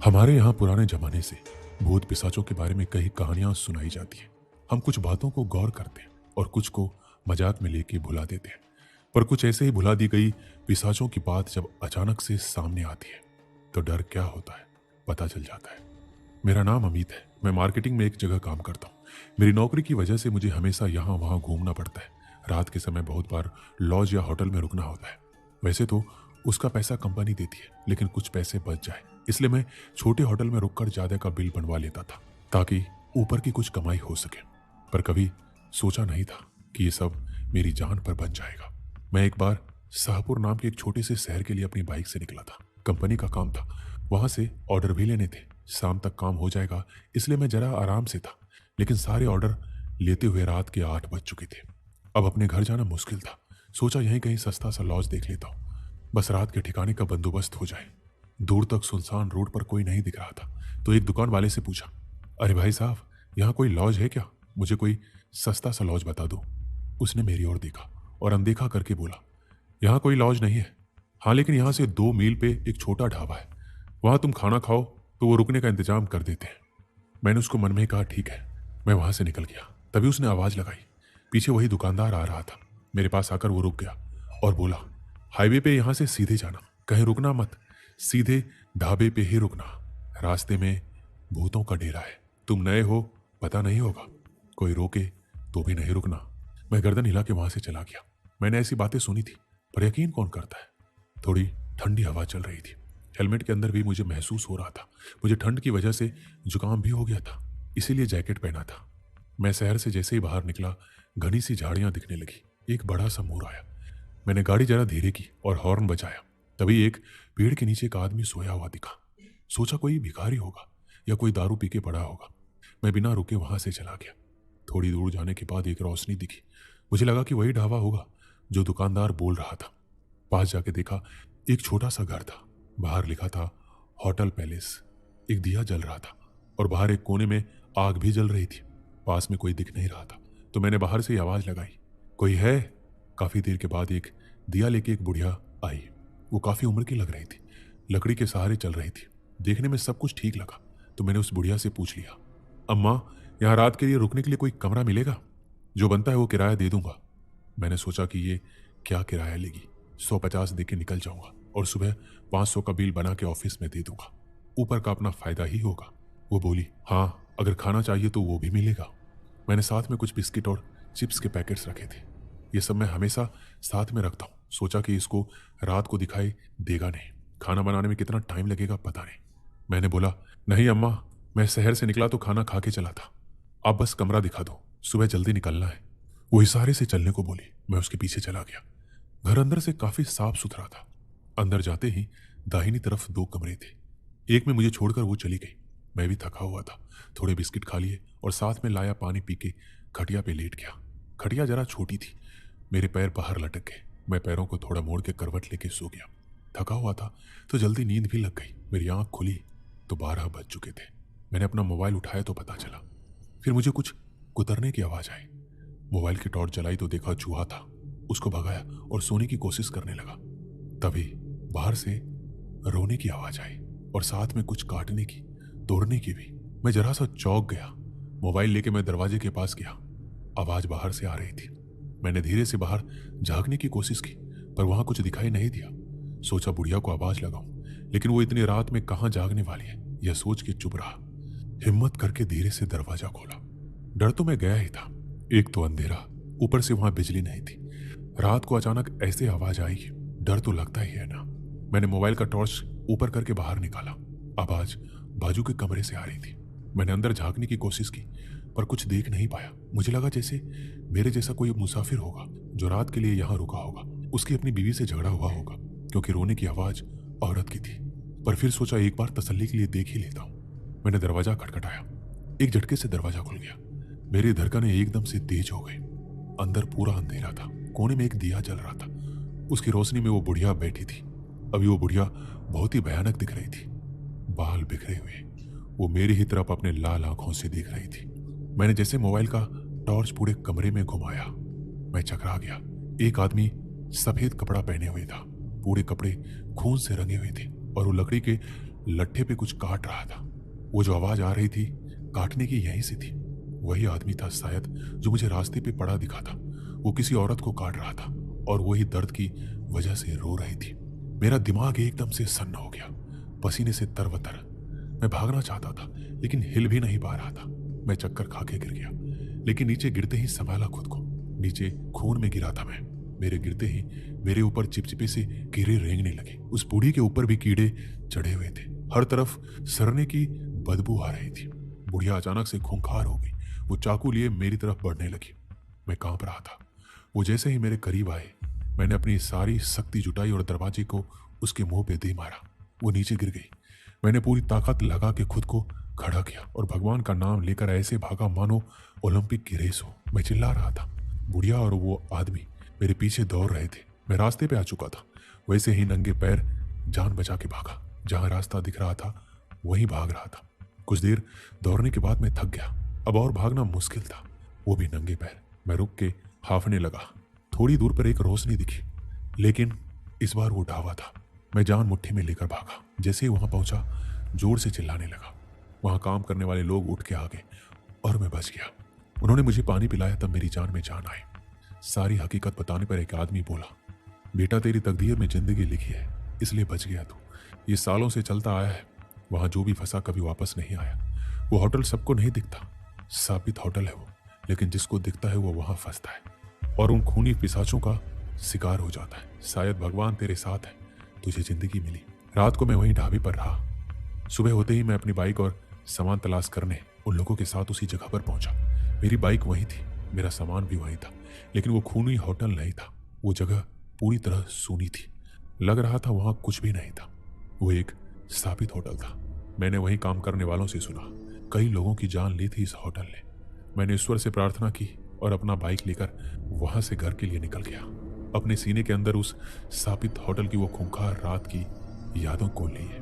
हमारे यहाँ पुराने जमाने से भूत पिशाचों के बारे में कई कहानियां सुनाई जाती हैं। हम कुछ बातों को गौर करते हैं और कुछ को मजाक में लेके भुला देते हैं। पर कुछ ऐसे ही भुला दी गई पिशाचों की बात जब अचानक से सामने आती है तो डर क्या होता है पता चल जाता है। मेरा नाम अमित है। मैं मार्केटिंग में एक जगह काम करता हूँ। मेरी नौकरी की वजह से मुझे हमेशा यहाँ वहाँ घूमना पड़ता है। रात के समय बहुत बार लॉज या होटल में रुकना होता है। वैसे तो उसका पैसा कंपनी देती है, लेकिन कुछ पैसे बच जाए इसलिए मैं छोटे होटल में रुककर ज्यादा का बिल बनवा लेता था ताकि ऊपर की कुछ कमाई हो सके। पर कभी सोचा नहीं था कि ये सब मेरी जान पर बन जाएगा। मैं एक बार शाहपुर नाम के एक छोटे से शहर के लिए अपनी बाइक से निकला था। कंपनी का काम था, वहां से ऑर्डर भी लेने थे। शाम तक काम हो जाएगा इसलिए मैं जरा आराम से था, लेकिन सारे ऑर्डर लेते हुए रात के 8 बज चुके थे। अब अपने घर जाना मुश्किल था। सोचा यहीं कहीं सस्ता सा लॉज देख लेता हूँ, बस रात के ठिकाने का बंदोबस्त हो जाए। दूर तक सुनसान रोड पर कोई नहीं दिख रहा था तो एक दुकान वाले से पूछा, अरे भाई साहब, यहाँ कोई लॉज है क्या? मुझे कोई सस्ता सा लॉज बता दो। उसने मेरी ओर देखा और अनदेखा करके बोला, यहाँ कोई लॉज नहीं है। हाँ, लेकिन यहाँ से 2 मील पे एक छोटा ढाबा है, वहाँ तुम खाना खाओ तो वो रुकने का इंतजाम कर देते हैं। मैंने उसको मन में कहा, ठीक है। मैं वहां से निकल गया। तभी उसने आवाज लगाई। पीछे वही दुकानदार आ रहा था। मेरे पास आकर वो रुक गया और बोला, हाईवे पे यहां से सीधे जाना, कहीं रुकना मत, सीधे ढाबे पे ही रुकना। रास्ते में भूतों का डेरा है, तुम नए हो, पता नहीं होगा, कोई रोके तो भी नहीं रुकना। मैं गर्दन हिला के वहां से चला गया। मैंने ऐसी बातें सुनी थी पर यकीन कौन करता है। थोड़ी ठंडी हवा चल रही थी। हेलमेट के अंदर भी मुझे महसूस हो रहा था। मुझे ठंड की वजह से जुकाम भी हो गया था, इसीलिए जैकेट पहना था। मैं शहर से जैसे ही बाहर निकला, घनी सी झाड़ियां दिखने लगी। एक बड़ा सा मोर आया। मैंने गाड़ी जरा धीरे की और हॉर्न बजाया। तभी एक पेड़ के नीचे एक आदमी सोया हुआ दिखा। सोचा कोई भिखारी होगा या कोई दारू पी के पड़ा होगा। मैं बिना रुके वहां से चला गया। थोड़ी दूर जाने के बाद एक रोशनी दिखी। मुझे लगा कि वही ढाबा होगा जो दुकानदार बोल रहा था। पास जाके देखा, एक छोटा सा घर था। बाहर लिखा था होटल पैलेस। एक दिया जल रहा था और बाहर एक कोने में आग भी जल रही थी। पास में कोई दिख नहीं रहा था तो मैंने बाहर से ही आवाज लगाई, कोई है? काफी देर के बाद एक दिया लेके एक बुढ़िया आई। वो काफी उम्र की लग रही थी, लकड़ी के सहारे चल रही थी। देखने में सब कुछ ठीक लगा तो मैंने उस बुढ़िया से पूछ लिया, अम्मा, यहाँ रात के लिए रुकने के लिए कोई कमरा मिलेगा? जो बनता है वो किराया दे दूंगा। मैंने सोचा कि ये क्या किराया लेगी, 150 दे के निकल जाऊंगा और सुबह 500 का बिल बना के ऑफिस में दे दूंगा। ऊपर का अपना फायदा ही होगा। वो बोली, हाँ, अगर खाना चाहिए तो वो भी मिलेगा। मैंने साथ में कुछ बिस्किट और चिप्स के पैकेट्स रखे थे। ये सब मैं हमेशा साथ में रखता हूँ। सोचा कि इसको रात को दिखाई देगा नहीं, खाना बनाने में कितना टाइम लगेगा पता नहीं। मैंने बोला, नहीं अम्मा, मैं शहर से निकला तो खाना खा के चला था, आप बस कमरा दिखा दो, सुबह जल्दी निकलना है। वो इशारे से चलने को बोली। मैं उसके पीछे चला गया। घर अंदर से काफी साफ सुथरा था। अंदर जाते ही दाहिनी तरफ 2 कमरे थे। एक में मुझे छोड़कर वो चली गई। मैं भी थका हुआ था, थोड़े बिस्किट खा लिए और साथ में लाया पानी पी के खटिया पे लेट गया। खटिया जरा छोटी थी, मेरे पैर बाहर लटक गए। मैं पैरों को थोड़ा मोड़ के करवट लेके सो गया। थका हुआ था तो जल्दी नींद भी लग गई। मेरी आंख खुली तो 12 बज चुके थे। मैंने अपना मोबाइल उठाया तो पता चला। फिर मुझे कुछ कुतरने की आवाज आई। मोबाइल की टॉर्च जलाई तो देखा चूहा था। उसको भगाया और सोने की कोशिश करने लगा। तभी बाहर से रोने की आवाज आई और साथ में कुछ काटने की, तोड़ने की भी। मैं जरा सा चौंक गया। मोबाइल लेके मैं दरवाजे के पास गया। आवाज बाहर से आ रही थी। मैंने धीरे से बाहर झांकने की कोशिश की पर वहां कुछ दिखाई नहीं दिया। सोचा बुढ़िया को आवाज लगाऊं, लेकिन वो इतनी रात में कहां जागने वाली है, यह सोच के चुप रहा। हिम्मत करके धीरे से दरवाजा खोला। डर तो मैं गया ही था। एक तो अंधेरा, ऊपर से वहां बिजली नहीं थी। रात को अचानक ऐसे आवाज आई, डर तो लगता ही है ना। मैंने मोबाइल का टॉर्च ऊपर करके बाहर निकाला। आवाज बाजू के कमरे से आ रही थी। मैंने अंदर झांकने की कोशिश की पर कुछ देख नहीं पाया। मुझे लगा जैसे मेरे जैसा कोई मुसाफिर होगा जो रात के लिए यहाँ रुका होगा। उसकी अपनी बीवी से झगड़ा हुआ होगा क्योंकि रोने की आवाज औरत की थी। पर फिर सोचा एक बार तसल्ली के लिए देख ही लेता हूँ। मैंने दरवाजा खटखटाया। एक झटके से दरवाजा खुल गया। मेरी धड़कनें एकदम से तेज हो गई। अंदर पूरा अंधेरा था। कोने में एक दिया जल रहा था। उसकी रोशनी में वो बुढ़िया बैठी थी। अभी वो बुढ़िया बहुत ही भयानक दिख रही थी। बाल बिखरे हुए, वो मेरी ही तरफ अपने लाल आंखों से देख रही थी। मैंने जैसे मोबाइल का टॉर्च पूरे कमरे में घुमाया, मैं चकरा गया। एक आदमी सफेद कपड़ा पहने हुए था। पूरे कपड़े खून से रंगे हुए थे और वो लकड़ी के लट्ठे पे कुछ काट रहा था। वो जो आवाज आ रही थी काटने की यहीं से थी। वही आदमी था शायद जो मुझे रास्ते पे पड़ा दिखा था। वो किसी औरत को काट रहा था और वही दर्द की वजह से रो रही थी। मेरा दिमाग एकदम से सन्न हो गया, पसीने से तरबतर। मैं भागना चाहता था लेकिन हिल भी नहीं पा रहा था। मैं चक्कर खा के गिर गया, लेकिन नीचे गिरते ही संभाला खुद को। नीचे खून में गिरा था मैं। मेरे गिरते ही मेरे ऊपर चिपचिपे से कीड़े रेंगने लगे। उस बूढ़ी के ऊपर भी कीड़े चढ़े हुए थे। हर तरफ सड़ने की बदबू आ रही थी। बुढ़िया अचानक से खूंखार हो गई। वो चाकू लिए मेरी तरफ बढ़ने लगी। मैं कांप रहा था। वो जैसे ही मेरे करीब आए, मैंने अपनी सारी शक्ति जुटाई और दरवाजे को उसके मुंह पे दे मारा। वो नीचे गिर गई। मैंने पूरी ताकत लगा के खुद को खड़ा किया और भगवान का नाम लेकर ऐसे भागा मानो ओलंपिक की रेस हो। मैं चिल्ला रहा था। बुढ़िया और वो आदमी मेरे पीछे दौड़ रहे थे। मैं रास्ते पे आ चुका था। वैसे ही नंगे पैर जान बचा के भागा। जहां रास्ता दिख रहा था वहीं भाग रहा था। कुछ देर दौड़ने के बाद मैं थक गया। अब और भागना मुश्किल था, वो भी नंगे पैर। मैं रुक के हाफने लगा। थोड़ी दूर पर एक रोशनी दिखी, लेकिन इस बार वो ढाबा था। मैं जान मुट्ठी में लेकर भागा। जैसे ही वहां पहुंचा जोर से चिल्लाने लगा। वहां काम करने वाले लोग उठ के आ गए और मैं बच गया। उन्होंने मुझे पानी पिलाया, तब मेरी जान में जान आई। सारी हकीकत बताने पर एक आदमी बोला, बेटा तेरी तकदीर में जिंदगी लिखी है, इसलिए बच गया तू। ये सालों से चलता आया है। वहां जो भी फंसा कभी वापस नहीं आया। वो होटल सबको नहीं दिखता, साबित होटल है वो, लेकिन जिसको दिखता है वो वहां फंसता है और उन खूनी पिशाचों का शिकार हो जाता है। शायद भगवान तेरे साथ है, तुझे जिंदगी मिली। रात को मैं वहीं ढाबे पर रहा। सुबह होते ही मैं अपनी बाइक और सामान तलाश करने उन लोगों के साथ उसी जगह पर पहुंचा। मेरी बाइक वहीं थी, मेरा सामान भी वहीं था, लेकिन वो खूनी होटल नहीं था। वो जगह पूरी तरह सूनी थी। लग रहा था वहां कुछ भी नहीं था। वो एक साबित होटल था। मैंने वहीं काम करने वालों से सुना, कई लोगों की जान ली थी इस होटल ने। मैंने ईश्वर से प्रार्थना की और अपना बाइक लेकर वहां से घर के लिए निकल गया। अपने सीने के अंदर उस साबित होटल की वो खूंखार रात की यादों को लिए।